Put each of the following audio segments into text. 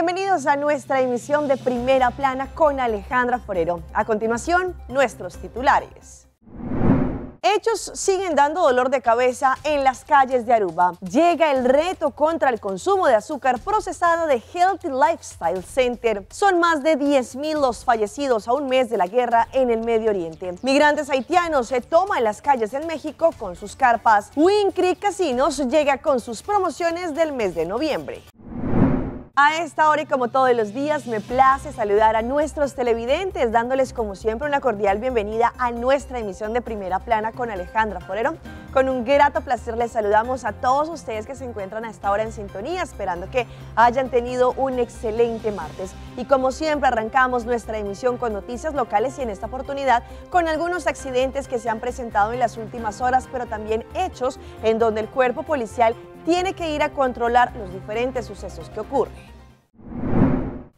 Bienvenidos a nuestra emisión de Primera Plana con Alejandra Forero. A continuación, nuestros titulares. Hechos siguen dando dolor de cabeza en las calles de Aruba. Llega el reto contra el consumo de azúcar procesada de Healthy Lifestyle Center. Son más de 10.000 los fallecidos a un mes de la guerra en el Medio Oriente. Migrantes haitianos se toman las calles en México con sus carpas. Wynn Creek Casinos llega con sus promociones del mes de noviembre. A esta hora y como todos los días me place saludar a nuestros televidentes dándoles como siempre una cordial bienvenida a nuestra emisión de Primera Plana con Alejandra Forero. Con un grato placer les saludamos a todos ustedes que se encuentran a esta hora en sintonía, esperando que hayan tenido un excelente martes. Y como siempre arrancamos nuestra emisión con noticias locales y en esta oportunidad con algunos accidentes que se han presentado en las últimas horas, pero también hechos en donde el cuerpo policial tiene que ir a controlar los diferentes sucesos que ocurren.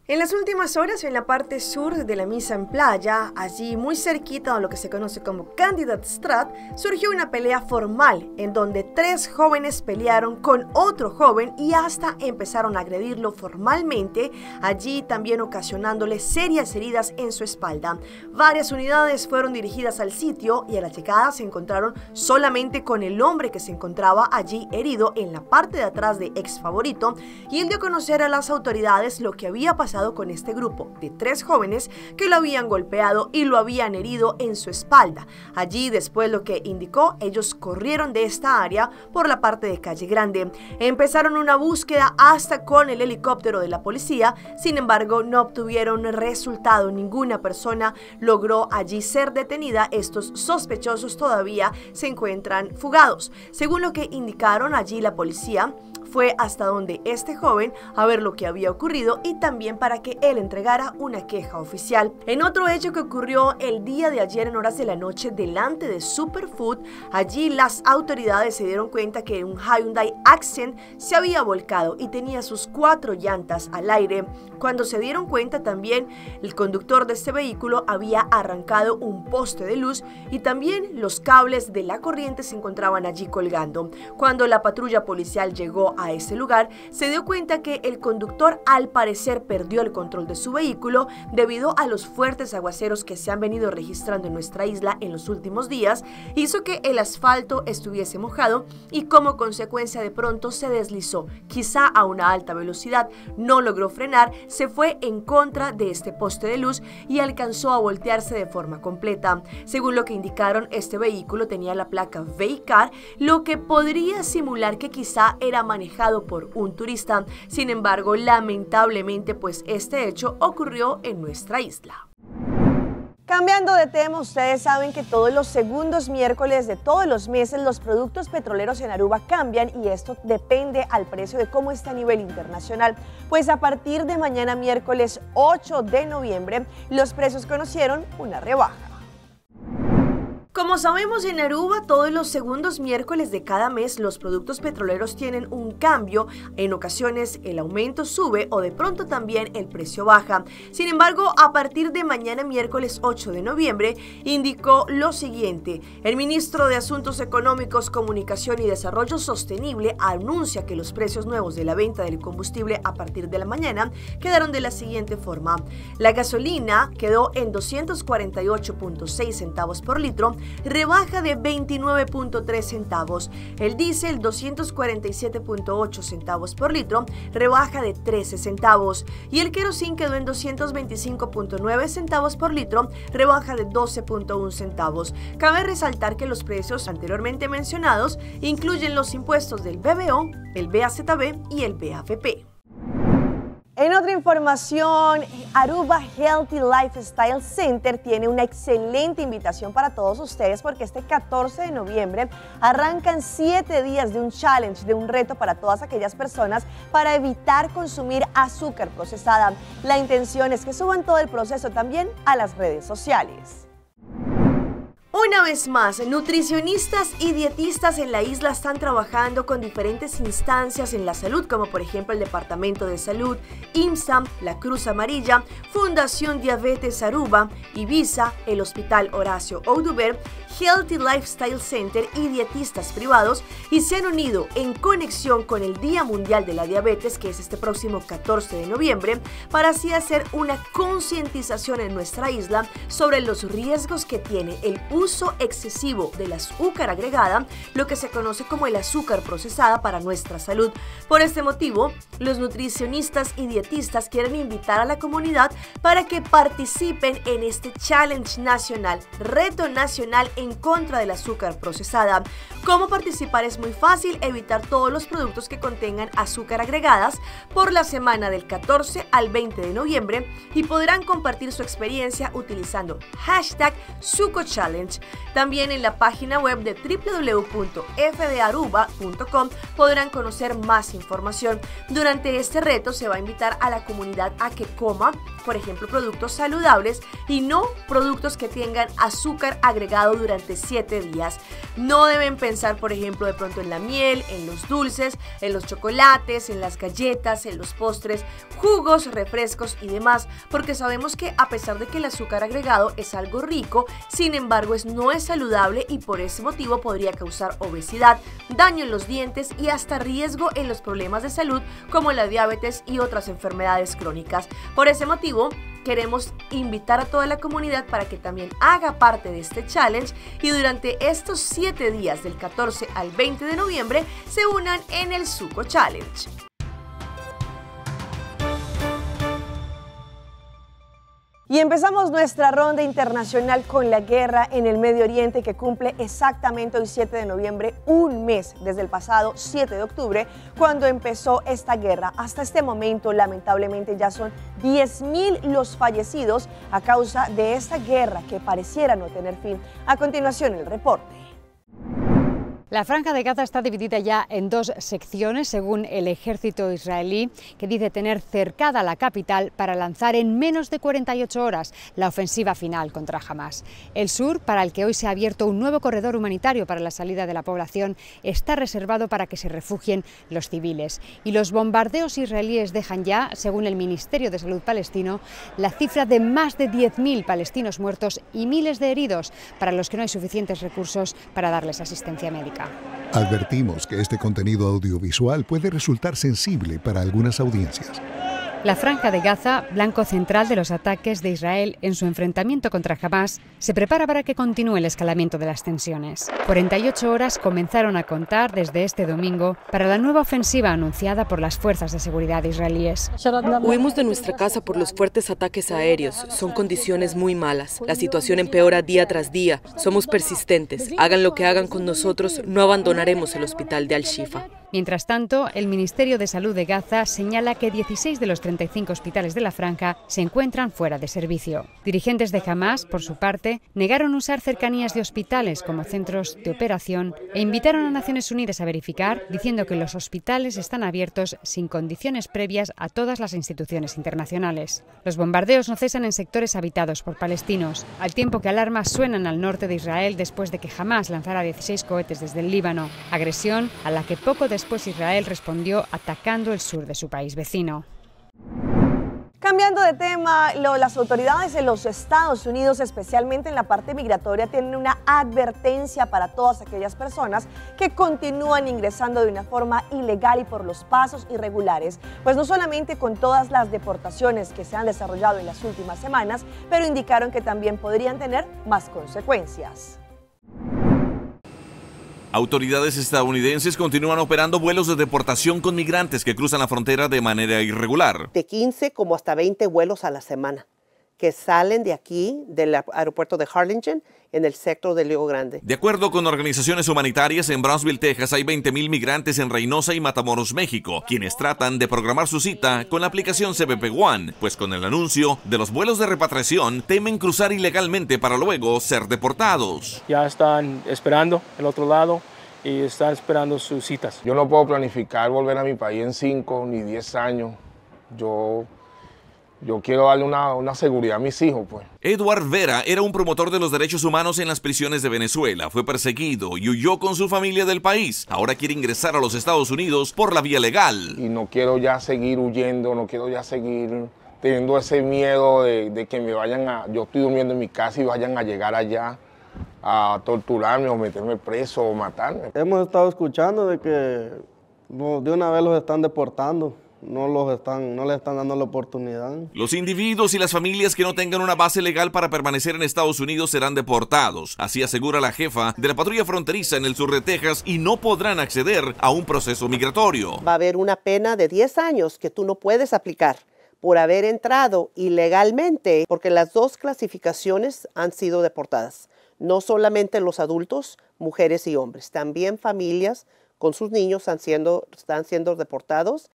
En las últimas horas, en la parte sur de la Misa en Playa, allí muy cerquita de lo que se conoce como Candidate Strat, surgió una pelea formal en donde 3 jóvenes pelearon con otro joven y hasta empezaron a agredirlo formalmente, allí también ocasionándole serias heridas en su espalda. Varias unidades fueron dirigidas al sitio y a la llegada se encontraron solamente con el hombre que se encontraba allí herido en la parte de atrás de Ex Favorito, y él dio a conocer a las autoridades lo que había pasado con este grupo de 3 jóvenes que lo habían golpeado y lo habían herido en su espalda. Allí, después lo que indicó, ellos corrieron de esta área por la parte de Calle Grande. Empezaron una búsqueda hasta con el helicóptero de la policía, sin embargo no obtuvieron resultado, ninguna persona logró allí ser detenida. Estos sospechosos todavía se encuentran fugados. Según lo que indicaron allí la policía, fue hasta donde este joven a ver lo que había ocurrido y también para que él entregara una queja oficial. En otro hecho que ocurrió el día de ayer en horas de la noche delante de Superfood, allí las autoridades se dieron cuenta que un Hyundai Accent se había volcado y tenía sus 4 llantas al aire. Cuando se dieron cuenta también el conductor de este vehículo había arrancado un poste de luz y también los cables de la corriente se encontraban allí colgando. Cuando la patrulla policial llegó a ese lugar, se dio cuenta que el conductor al parecer perdió el control de su vehículo debido a los fuertes aguaceros que se han venido registrando en nuestra isla en los últimos días. Hizo que el asfalto estuviese mojado y como consecuencia de pronto se deslizó, quizá a una alta velocidad, no logró frenar, se fue en contra de este poste de luz y alcanzó a voltearse de forma completa. Según lo que indicaron, este vehículo tenía la placa VEICAR, lo que podría simular que quizá era manejado por un turista. Sin embargo, lamentablemente, pues este hecho ocurrió en nuestra isla. Cambiando de tema, ustedes saben que todos los segundos miércoles de todos los meses los productos petroleros en Aruba cambian y esto depende al precio de cómo está a nivel internacional. Pues a partir de mañana miércoles 8 de noviembre los precios conocieron una rebaja. Como sabemos, en Aruba todos los segundos miércoles de cada mes los productos petroleros tienen un cambio. En ocasiones el aumento sube o de pronto también el precio baja. Sin embargo, a partir de mañana miércoles 8 de noviembre indicó lo siguiente. El ministro de Asuntos Económicos, Comunicación y Desarrollo Sostenible anuncia que los precios nuevos de la venta del combustible a partir de la mañana quedaron de la siguiente forma. La gasolina quedó en 248.6 centavos por litro, rebaja de 29.3 centavos. El diésel 247.8 centavos por litro, rebaja de 13 centavos. Y el querosín quedó en 225.9 centavos por litro, rebaja de 12.1 centavos. Cabe resaltar que los precios anteriormente mencionados incluyen los impuestos del BBO, el BAZB y el BAFP. En otra información, Aruba Healthy Lifestyle Center tiene una excelente invitación para todos ustedes porque este 14 de noviembre arrancan 7 días de un challenge, de un reto para todas aquellas personas para evitar consumir azúcar procesada. La intención es que suban todo el proceso también a las redes sociales. Una vez más, nutricionistas y dietistas en la isla están trabajando con diferentes instancias en la salud, como por ejemplo el Departamento de Salud, IMSA, la Cruz Amarilla, Fundación Diabetes Aruba, Ibiza, el Hospital Horacio Oduber, Healthy Lifestyle Center y dietistas privados, y se han unido en conexión con el Día Mundial de la Diabetes, que es este próximo 14 de noviembre, para así hacer una concientización en nuestra isla sobre los riesgos que tiene el uso excesivo del azúcar agregada, lo que se conoce como el azúcar procesada, para nuestra salud. Por este motivo, los nutricionistas y dietistas quieren invitar a la comunidad para que participen en este challenge nacional, reto nacional en contra del azúcar procesada. ¿Cómo participar? Es muy fácil: evitar todos los productos que contengan azúcar agregadas por la semana del 14 al 20 de noviembre, y podrán compartir su experiencia utilizando #SucoChallenge. También en la página web de www.fdaruba.com podrán conocer más información. Durante este reto se va a invitar a la comunidad a que coma, por ejemplo, productos saludables y no productos que tengan azúcar agregado durante 7 días. No deben pensar, por ejemplo, de pronto en la miel, en los dulces, en los chocolates, en las galletas, en los postres, jugos, refrescos y demás, porque sabemos que a pesar de que el azúcar agregado es algo rico, sin embargo no es saludable, y por ese motivo podría causar obesidad, daño en los dientes y hasta riesgo en los problemas de salud como la diabetes y otras enfermedades crónicas. Por ese motivo, queremos invitar a toda la comunidad para que también haga parte de este challenge, y durante estos 7 días del 14 al 20 de noviembre se unan en el Suco Challenge. Y empezamos nuestra ronda internacional con la guerra en el Medio Oriente, que cumple exactamente hoy 7 de noviembre, un mes desde el pasado 7 de octubre, cuando empezó esta guerra. Hasta este momento, lamentablemente, ya son 10.000 los fallecidos a causa de esta guerra que pareciera no tener fin. A continuación, el reporte. La Franja de Gaza está dividida ya en 2 secciones, según el ejército israelí, que dice tener cercada la capital para lanzar en menos de 48 horas la ofensiva final contra Hamás. El sur, para el que hoy se ha abierto un nuevo corredor humanitario para la salida de la población, está reservado para que se refugien los civiles. Y los bombardeos israelíes dejan ya, según el Ministerio de Salud palestino, la cifra de más de 10.000 palestinos muertos y miles de heridos, para los que no hay suficientes recursos para darles asistencia médica. Advertimos que este contenido audiovisual puede resultar sensible para algunas audiencias. La Franja de Gaza, blanco central de los ataques de Israel en su enfrentamiento contra Hamás, se prepara para que continúe el escalamiento de las tensiones. 48 horas comenzaron a contar desde este domingo para la nueva ofensiva anunciada por las fuerzas de seguridad israelíes. Huimos de nuestra casa por los fuertes ataques aéreos. Son condiciones muy malas. La situación empeora día tras día. Somos persistentes. Hagan lo que hagan con nosotros, no abandonaremos el hospital de Al-Shifa. Mientras tanto, el Ministerio de Salud de Gaza señala que 16 de los 35 hospitales de la Franja se encuentran fuera de servicio. Dirigentes de Hamás, por su parte, negaron usar cercanías de hospitales como centros de operación e invitaron a Naciones Unidas a verificar, diciendo que los hospitales están abiertos sin condiciones previas a todas las instituciones internacionales. Los bombardeos no cesan en sectores habitados por palestinos, al tiempo que alarmas suenan al norte de Israel después de que Hamás lanzara 16 cohetes desde el Líbano, agresión a la que poco después Israel respondió atacando el sur de su país vecino. Cambiando de tema, las autoridades de los Estados Unidos, especialmente en la parte migratoria, tienen una advertencia para todas aquellas personas que continúan ingresando de una forma ilegal y por los pasos irregulares. Pues no solamente con todas las deportaciones que se han desarrollado en las últimas semanas, pero indicaron que también podrían tener más consecuencias. Autoridades estadounidenses continúan operando vuelos de deportación con migrantes que cruzan la frontera de manera irregular. De 15 como hasta 20 vuelos a la semana que salen de aquí, del aeropuerto de Harlingen, en el sector del Río Grande. De acuerdo con organizaciones humanitarias, en Brownsville, Texas, hay 20.000 migrantes en Reynosa y Matamoros, México, quienes tratan de programar su cita con la aplicación CBP One, pues con el anuncio de los vuelos de repatriación temen cruzar ilegalmente para luego ser deportados. Ya están esperando el otro lado y están esperando sus citas. Yo no puedo planificar volver a mi país en 5 ni 10 años. Yo yo quiero darle una seguridad a mis hijos, pues. Edward Vera era un promotor de los derechos humanos en las prisiones de Venezuela. Fue perseguido y huyó con su familia del país. Ahora quiere ingresar a los Estados Unidos por la vía legal. Y no quiero ya seguir huyendo, no quiero ya seguir teniendo ese miedo de que me vayan yo estoy durmiendo en mi casa y vayan a llegar allá a torturarme o meterme preso o matarme. Hemos estado escuchando de que de una vez los están deportando. No les están dando la oportunidad. Los individuos y las familias que no tengan una base legal para permanecer en Estados Unidos serán deportados. Así asegura la jefa de la patrulla fronteriza en el sur de Texas, y no podrán acceder a un proceso migratorio. Va a haber una pena de 10 años que tú no puedes aplicar por haber entrado ilegalmente, porque las dos clasificaciones han sido deportadas. No solamente los adultos, mujeres y hombres, también familias con sus niños están siendo deportados.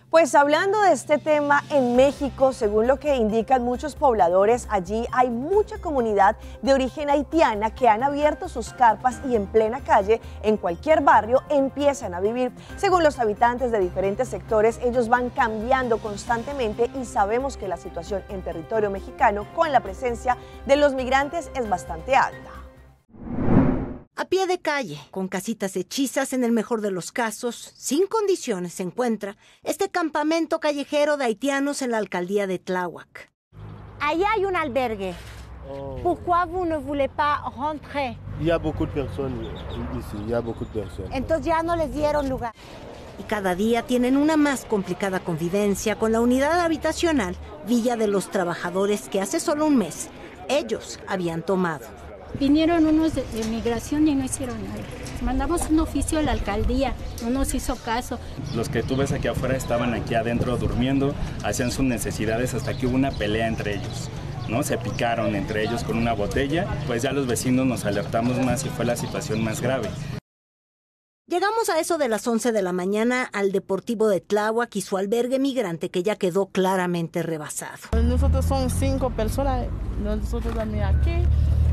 Pues hablando de este tema, en México, según lo que indican muchos pobladores, allí hay mucha comunidad de origen haitiana que han abierto sus carpas y en plena calle, en cualquier barrio, empiezan a vivir. Según los habitantes de diferentes sectores, ellos van cambiando constantemente y sabemos que la situación en territorio mexicano con la presencia de los migrantes es bastante alta. A pie de calle, con casitas hechizas en el mejor de los casos, sin condiciones se encuentra este campamento callejero de haitianos en la alcaldía de Tláhuac. Allá hay un albergue. Pourquoi vous ne voulez pas rentrer? Il y a beaucoup de personnes ici, il y a beaucoup de personnes. Entonces ya no les dieron lugar. Y cada día tienen una más complicada convivencia con la unidad habitacional Villa de los Trabajadores que hace solo un mes ellos habían tomado. Vinieron unos de migración y no hicieron nada. Mandamos un oficio a la alcaldía, no nos hizo caso. Los que tú ves aquí afuera estaban aquí adentro durmiendo, hacían sus necesidades hasta que hubo una pelea entre ellos, ¿no? Se picaron entre ellos con una botella, pues ya los vecinos nos alertamos más y fue la situación más grave. Llegamos a eso de las 11 de la mañana al Deportivo de Tláhuac y su albergue migrante que ya quedó claramente rebasado. Nosotros somos 5 personas, nosotros también aquí.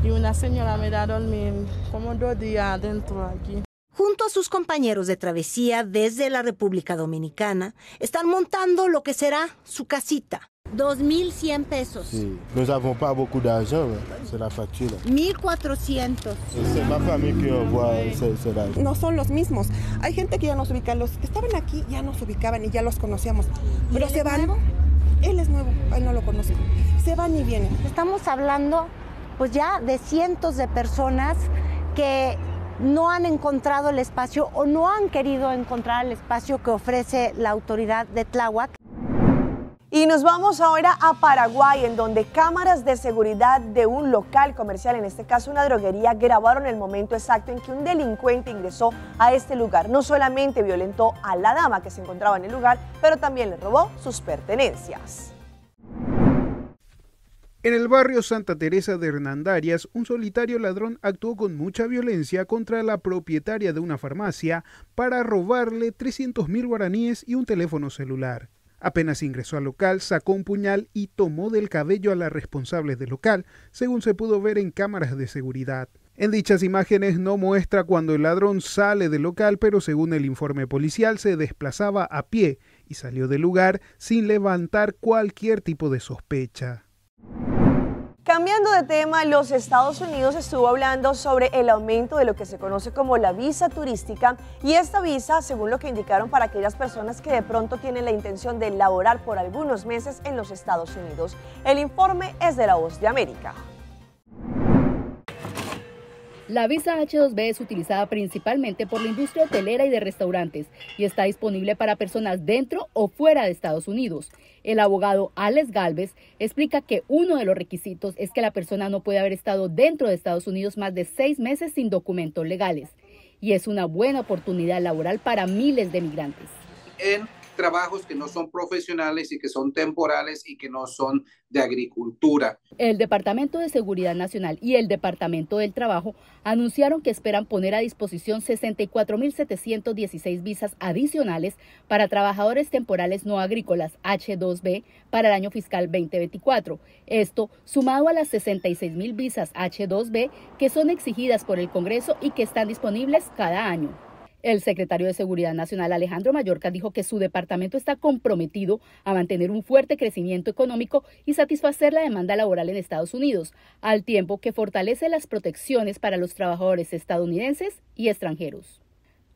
Y una señora me da dormir como 2 días adentro aquí. Junto a sus compañeros de travesía desde la República Dominicana, están montando lo que será su casita. 2,100 pesos. Sí, nous n'avons pas beaucoup d'argent, c'est la facture. 1,400. C'est ma famille qui envoie cela. No son los mismos. Hay gente que ya nos ubica. Los que estaban aquí ya nos ubicaban y ya los conocíamos. Pero se van. Nuevo? Él es nuevo, él no lo conoce. Se van y vienen. Estamos hablando pues ya de cientos de personas que no han encontrado el espacio o no han querido encontrar el espacio que ofrece la autoridad de Tláhuac. Y nos vamos ahora a Paraguay, en donde cámaras de seguridad de un local comercial, en este caso una droguería, grabaron el momento exacto en que un delincuente ingresó a este lugar. No solamente violentó a la dama que se encontraba en el lugar, pero también le robó sus pertenencias. En el barrio Santa Teresa de Hernandarias, un solitario ladrón actuó con mucha violencia contra la propietaria de una farmacia para robarle 300.000 guaraníes y un teléfono celular. Apenas ingresó al local, sacó un puñal y tomó del cabello a la responsable del local, según se pudo ver en cámaras de seguridad. En dichas imágenes no muestra cuando el ladrón sale del local, pero según el informe policial se desplazaba a pie y salió del lugar sin levantar cualquier tipo de sospecha. Cambiando de tema, los Estados Unidos estuvo hablando sobre el aumento de lo que se conoce como la visa turística, y esta visa, según lo que indicaron, para aquellas personas que de pronto tienen la intención de laborar por algunos meses en los Estados Unidos. El informe es de La Voz de América. La visa H-2B es utilizada principalmente por la industria hotelera y de restaurantes y está disponible para personas dentro o fuera de Estados Unidos. El abogado Alex Galvez explica que uno de los requisitos es que la persona no puede haber estado dentro de Estados Unidos más de 6 meses sin documentos legales. Y es una buena oportunidad laboral para miles de migrantes. En trabajos que no son profesionales y que son temporales y que no son de agricultura. El Departamento de Seguridad Nacional y el Departamento del Trabajo anunciaron que esperan poner a disposición 64.716 visas adicionales para trabajadores temporales no agrícolas H-2B para el año fiscal 2024. Esto sumado a las 66.000 visas H-2B que son exigidas por el Congreso y que están disponibles cada año. El secretario de Seguridad Nacional, Alejandro Mayorkas, dijo que su departamento está comprometido a mantener un fuerte crecimiento económico y satisfacer la demanda laboral en Estados Unidos, al tiempo que fortalece las protecciones para los trabajadores estadounidenses y extranjeros.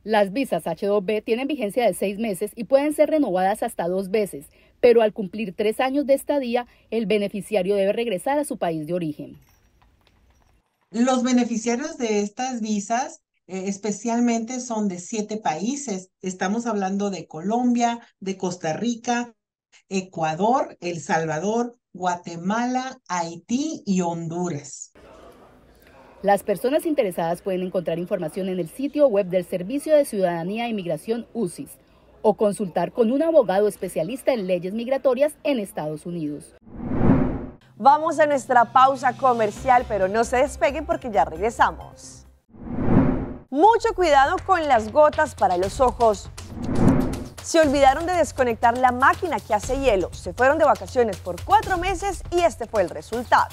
Las visas H-2B tienen vigencia de 6 meses y pueden ser renovadas hasta 2 veces, pero al cumplir 3 años de estadía, el beneficiario debe regresar a su país de origen. Los beneficiarios de estas visas especialmente son de 7 países. Estamos hablando de Colombia, de Costa Rica, Ecuador, El Salvador, Guatemala, Haití y Honduras. Las personas interesadas pueden encontrar información en el sitio web del Servicio de Ciudadanía e Inmigración UCIS o consultar con un abogado especialista en leyes migratorias en Estados Unidos. Vamos a nuestra pausa comercial, pero no se despeguen porque ya regresamos. Mucho cuidado con las gotas para los ojos. Se olvidaron de desconectar la máquina que hace hielo, se fueron de vacaciones por 4 meses y este fue el resultado.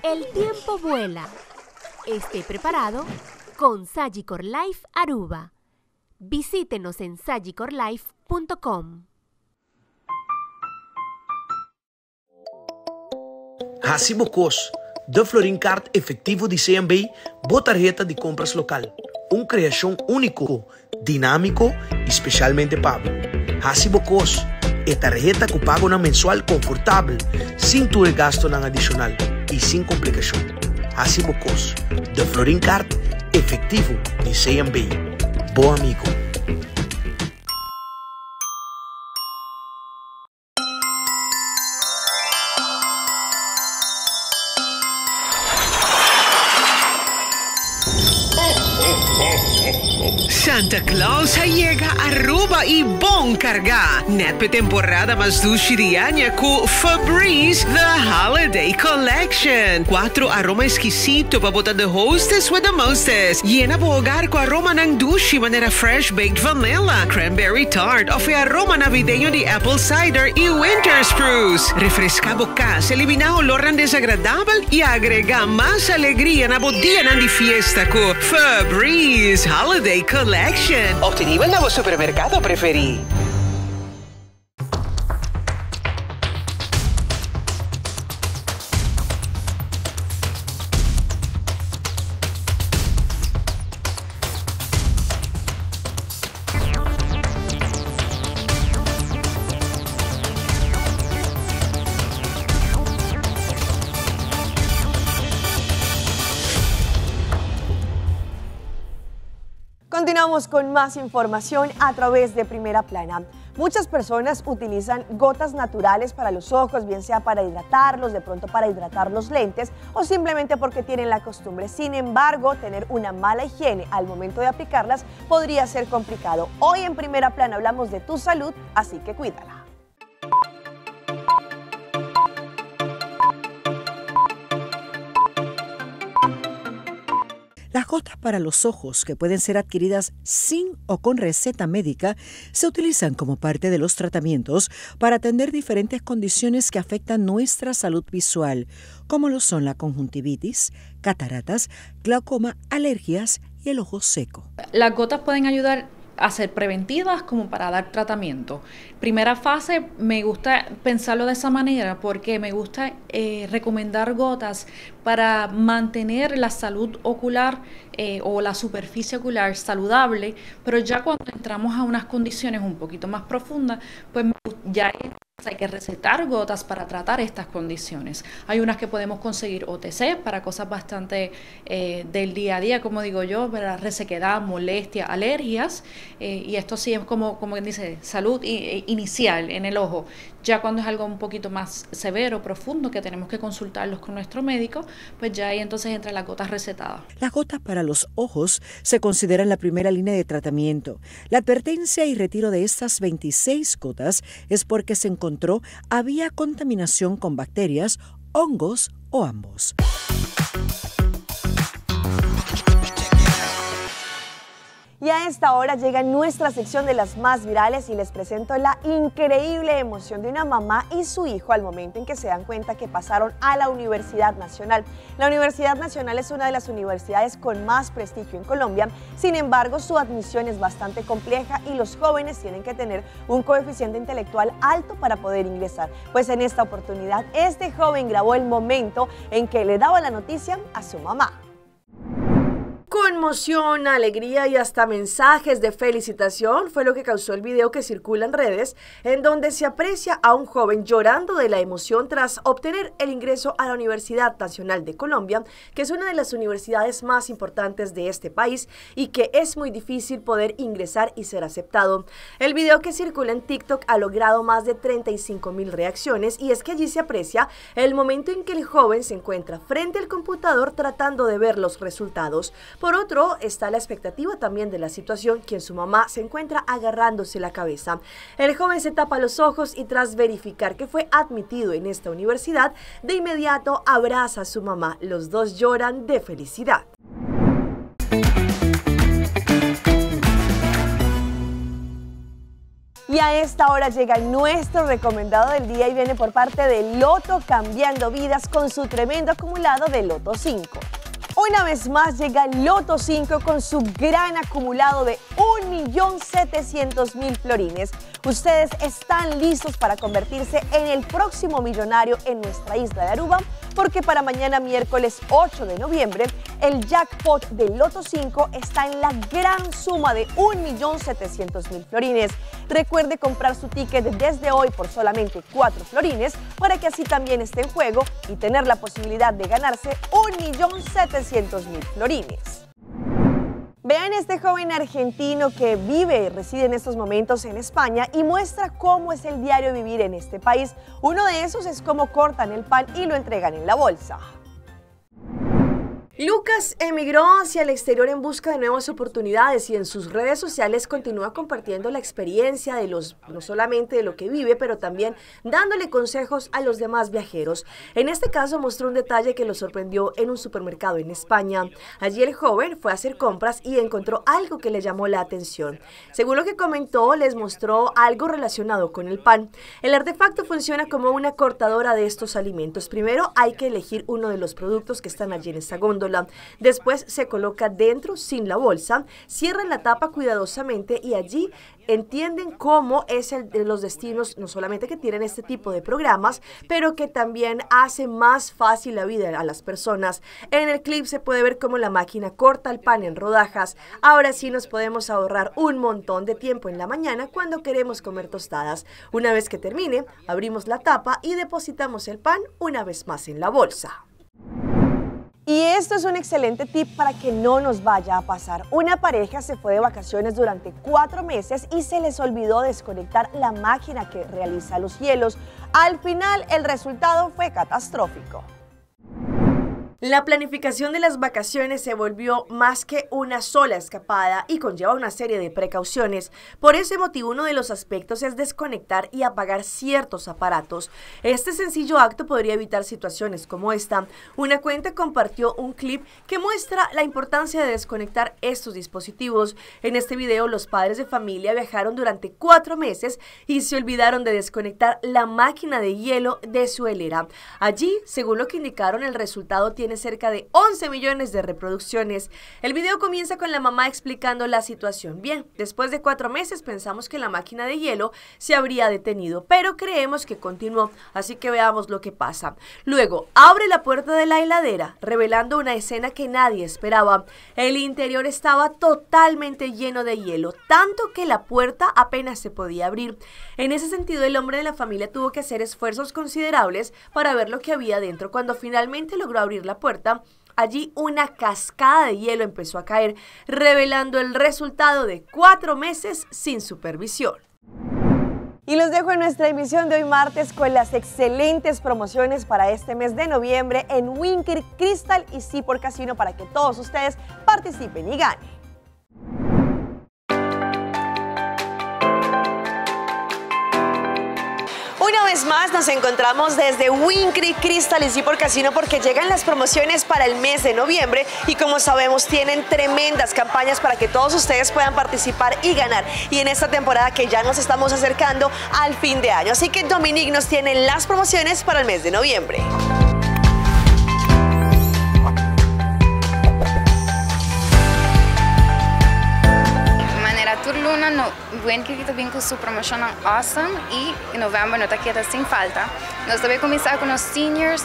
El tiempo vuela. Esté preparado con Sagicor Life Aruba. Visítenos en sagicorlife.com. Recibo COS, The Florin Card efetivo de CMB, boa tarjeta de compras local. Criação único, dinâmico e especialmente pago. Recibo COS, é tarjeta que paga na mensual confortável, sem ter gasto não adicional e sem complicação. Recibo COS, The Florin Card efetivo de CMB. Bom amigo. Santa Claus llega a Aruba e bom carga. Net temporada mas do Shirianya com Febreze The Holiday Collection. 4 aroma exquisito para botar the hostess with the mostest. Llena o hogar com aroma ng dushi maneira fresh baked vanilla, cranberry tart o aroma navideño de apple cider e winter spruce. Refresca bocas, elimina olor desagradável e agrega mais alegria na dia de fiesta com Febreze Holiday Collection. Obtenido en nuevo supermercado preferido. Continuamos con más información a través de Primera Plana. Muchas personas utilizan gotas naturales para los ojos, bien sea para hidratarlos, de pronto para hidratar los lentes o simplemente porque tienen la costumbre. Sin embargo, tener una mala higiene al momento de aplicarlas podría ser complicado. Hoy en Primera Plana hablamos de tu salud, así que cuídala. Las gotas para los ojos, que pueden ser adquiridas sin o con receta médica, se utilizan como parte de los tratamientos para atender diferentes condiciones que afectan nuestra salud visual, como lo son la conjuntivitis, cataratas, glaucoma, alergias y el ojo seco. Las gotas pueden ayudar a ser preventivas como para dar tratamiento. Primera fase, me gusta pensarlo de esa manera porque me gusta recomendar gotas para mantener la salud ocular o la superficie ocular saludable, pero ya cuando entramos a unas condiciones un poquito más profundas, pues ya es Hay que recetar gotas para tratar estas condiciones. Hay unas que podemos conseguir OTC para cosas bastante del día a día, como digo yo, para resequedad, molestia, alergias, y esto sí es como dice, salud inicial en el ojo. Ya cuando es algo un poquito más severo, profundo, que tenemos que consultarlos con nuestro médico, pues ya ahí entonces entran las gotas recetadas. Las gotas para los ojos se consideran la primera línea de tratamiento. La advertencia y retiro de estas 26 gotas es porque se encontró había contaminación con bacterias, hongos o ambos. Y a esta hora llega nuestra sección de las más virales y les presento la increíble emoción de una mamá y su hijo al momento en que se dan cuenta que pasaron a la Universidad Nacional. La Universidad Nacional es una de las universidades con más prestigio en Colombia, sin embargo su admisión es bastante compleja y los jóvenes tienen que tener un coeficiente intelectual alto para poder ingresar. Pues en esta oportunidad este joven grabó el momento en que le daba la noticia a su mamá. Conmoción, alegría y hasta mensajes de felicitación fue lo que causó el video que circula en redes, en donde se aprecia a un joven llorando de la emoción tras obtener el ingreso a la Universidad Nacional de Colombia, que es una de las universidades más importantes de este país y que es muy difícil poder ingresar y ser aceptado. El video que circula en TikTok ha logrado más de 35.000 reacciones y es que allí se aprecia el momento en que el joven se encuentra frente al computador tratando de ver los resultados. Por otro, está la expectativa también de la situación, quien su mamá se encuentra agarrándose la cabeza. El joven se tapa los ojos y tras verificar que fue admitido en esta universidad, de inmediato abraza a su mamá. Los dos lloran de felicidad. Y a esta hora llega nuestro recomendado del día y viene por parte de Loto, cambiando vidas con su tremendo acumulado de Loto 5. Una vez más llega Loto 5 con su gran acumulado de 1.700.000 florines. Ustedes están listos para convertirse en el próximo millonario en nuestra isla de Aruba, porque para mañana miércoles 8 de noviembre el jackpot de Loto 5 está en la gran suma de 1.700.000 florines. Recuerde comprar su ticket desde hoy por solamente 4 florines para que así también esté en juego y tener la posibilidad de ganarse 1.700.000 florines. Vean este joven argentino que vive y reside en estos momentos en España y muestra cómo es el diario vivir en este país. Uno de esos es cómo cortan el pan y lo entregan en la bolsa. Lucas emigró hacia el exterior en busca de nuevas oportunidades y en sus redes sociales continúa compartiendo la experiencia de no solamente de lo que vive, pero también dándole consejos a los demás viajeros. En este caso mostró un detalle que lo sorprendió en un supermercado en España. Allí el joven fue a hacer compras y encontró algo que le llamó la atención. Según lo que comentó, les mostró algo relacionado con el pan. El artefacto funciona como una cortadora de estos alimentos. Primero hay que elegir uno de los productos que están allí en esta góndola. Después se coloca dentro sin la bolsa, cierran la tapa cuidadosamente y allí entienden cómo es el de los destinos, no solamente que tienen este tipo de programas, pero que también hace más fácil la vida a las personas. En el clip se puede ver cómo la máquina corta el pan en rodajas. Ahora sí nos podemos ahorrar un montón de tiempo en la mañana cuando queremos comer tostadas. Una vez que termine, abrimos la tapa y depositamos el pan una vez más en la bolsa. Y esto es un excelente tip para que no nos vaya a pasar. Una pareja se fue de vacaciones durante 4 meses y se les olvidó desconectar la máquina que realiza los hielos. Al final, el resultado fue catastrófico. La planificación de las vacaciones se volvió más que una sola escapada y conlleva una serie de precauciones. Por ese motivo, uno de los aspectos es desconectar y apagar ciertos aparatos. Este sencillo acto podría evitar situaciones como esta. Una cuenta compartió un clip que muestra la importancia de desconectar estos dispositivos. En este video, los padres de familia viajaron durante 4 meses y se olvidaron de desconectar la máquina de hielo de su helera. Allí, según lo que indicaron, el resultado tiene tiene cerca de 11 millones de reproducciones. El video comienza con la mamá explicando la situación. Bien, después de 4 meses pensamos que la máquina de hielo se habría detenido, pero creemos que continuó, así que veamos lo que pasa. Luego, abre la puerta de la heladera, revelando una escena que nadie esperaba. El interior estaba totalmente lleno de hielo, tanto que la puerta apenas se podía abrir. En ese sentido, el hombre de la familia tuvo que hacer esfuerzos considerables para ver lo que había dentro. Cuando finalmente logró abrir la puerta, allí una cascada de hielo empezó a caer, revelando el resultado de 4 meses sin supervisión. Y los dejo en nuestra emisión de hoy martes con las excelentes promociones para este mes de noviembre en Wynn Creek, Crystal y Seaport Casino para que todos ustedes participen y ganen. Una vez más nos encontramos desde Wynn Creek, Crystal y Seaport Casino porque llegan las promociones para el mes de noviembre y como sabemos tienen tremendas campañas para que todos ustedes puedan participar y ganar. Y en esta temporada que ya nos estamos acercando al fin de año. Así que Dominique nos tiene las promociones para el mes de noviembre. Luna, Wynn Creek também com sua promoção Awesome e em novembro não está quieta sem falta. Nós também começar com os Seniors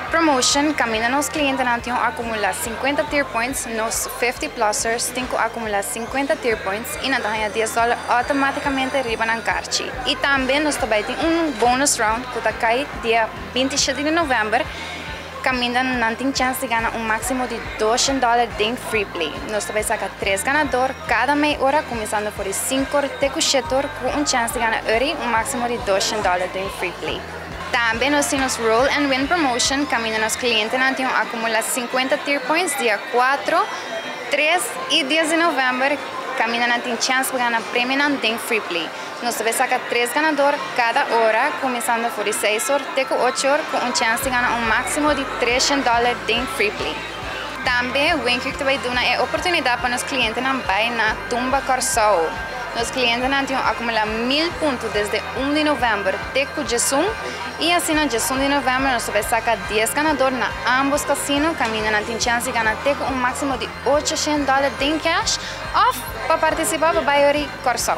Promotion, caminha nos clientes não tinham acumular 50 tier points, nos 50 plusers têm que acumular 50 tier points e não ganha $10 automaticamente riba na carche. E também nós também tem bonus round que está cai dia 27 de novembro. Caminha não tem chance de ganhar máximo de $200 em free play. Nós também saca 3 ganadores cada meia hora, começando por 5 tecuchetor com chance de ganhar máximo de $200 em free play. Também nós temos Roll and Win Promotion, caminha nos clientes não tinham acumular 50 tier points dia 4, 3 e 10 de novembro. Caminha não tem chance de ganhar prêmio não tem free play. Nós também saca 3 ganadores cada hora, começando por 6 horas até 8 horas, com chance de ganhar máximo de $300 em free play. Também, o Wynn Creek também dá uma oportunidade para os clientes não vai na tumba Corsol. Os clientes não tinham acumular 1000 pontos desde 1 de novembro até o Jesum. E assim, no Jesum de novembro, nós também saca 10 ganadores na ambos casinos. Caminha não tem chance de ganhar até máximo de $800 em cash off para participar do Bayori Corsol.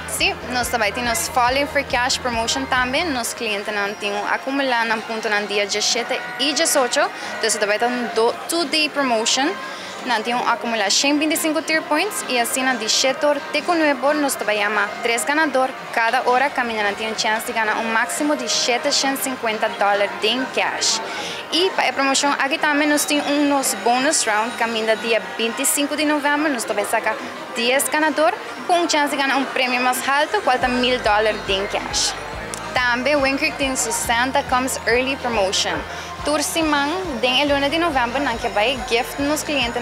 Sim, nós também temos Falling for Cash Promotion também. Nos clientes não tinham acumular um ponto no dia 17 e 18. Então, também tem um 2-day promotion. Não tinham acumular 125 tier points e assim na 17 horas até 9 nós também chamamos 3 ganadores cada hora. Caminha não tinham chance de ganhar máximo de $750 em cash. E para a promoção aqui também nós temos uns bonus round. Caminha dia 25 de novembro nós também sacamos 10 ganadores com chance de ganhar prêmio mais alto, quanto $1000 em cash. Também o Wynn Creek tem o Santa Comes Early Promotion. Tursimang, den el 1 de novembro, não que vai gift nos clientes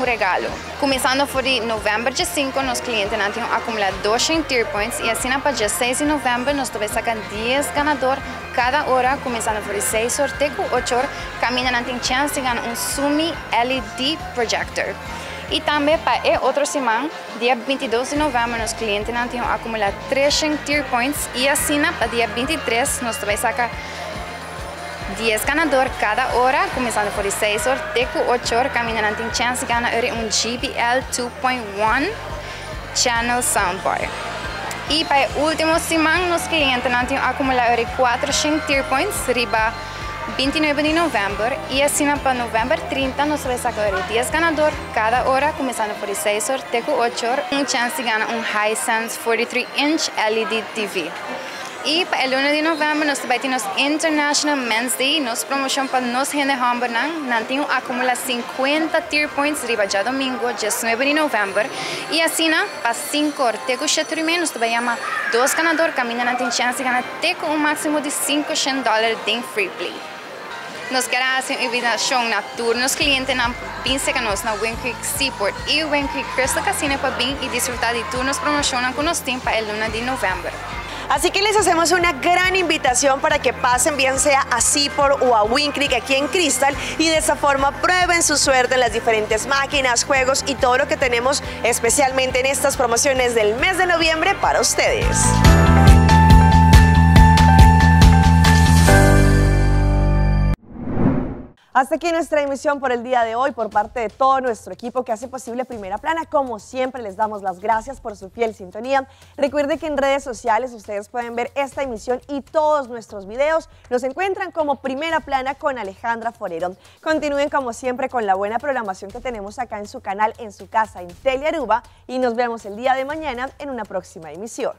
regalo. Começando por novembro de 5, nos clientes não tinham acumular 200 tier points e assim para 16 de novembro, nós também sacamos 10 ganadores cada hora, começando por 6 horas até 8 horas. Caminha não tem chance de ganhar Sumi LED Projector. E também para outro semana, dia 22 de novembro, nos clientes não tinham acumular 300 tier points e assim para dia 23, nós também sacamos 10 ganadores cada hora, começando por 6 horas até 8 horas. Caminha não tem chance de ganhar JBL 2.1 Channel Soundbar. E para a última semana, nos clientes não tinham acumular 400 tier points, riba 29 de novembro. E assim para novembro 30, nós vamos sacar 10 ganadores cada hora, começando por 6 horas até 8 horas. Chance de ganhar Hisense 43-inch LED TV. E para o 1 de novembro, nós também temos International Men's Day. Nossa promoção para nós gente Hamburg não tem acumular 50 tier points riba já domingo, 19 de novembro. E assim, para 5 horas, até o 7 nós também chamamos 2 ganadores. Caminha não tem chance de ganhar até máximo de $500 em free play. Nós queremos fazer uma invitação na tour. Nos clientes não pensam que nós na Wynn Creek Seaport e Wynn Creek Crystal Casino para vir e disfrutar de tour nos promociones con los team para el 1 de noviembre. Así que les hacemos una gran invitación para que pasen bien sea a Seaport o a Wynn Creek aquí en Crystal y de esa forma prueben su suerte en las diferentes máquinas, juegos y todo lo que tenemos especialmente en estas promociones del mes de noviembre para ustedes. Hasta aquí nuestra emisión por el día de hoy, por parte de todo nuestro equipo que hace posible Primera Plana. Como siempre, les damos las gracias por su fiel sintonía. Recuerde que en redes sociales ustedes pueden ver esta emisión y todos nuestros videos. Nos encuentran como Primera Plana con Alejandra Forero. Continúen como siempre con la buena programación que tenemos acá en su canal, en su casa, en Telearuba, y nos vemos el día de mañana en una próxima emisión.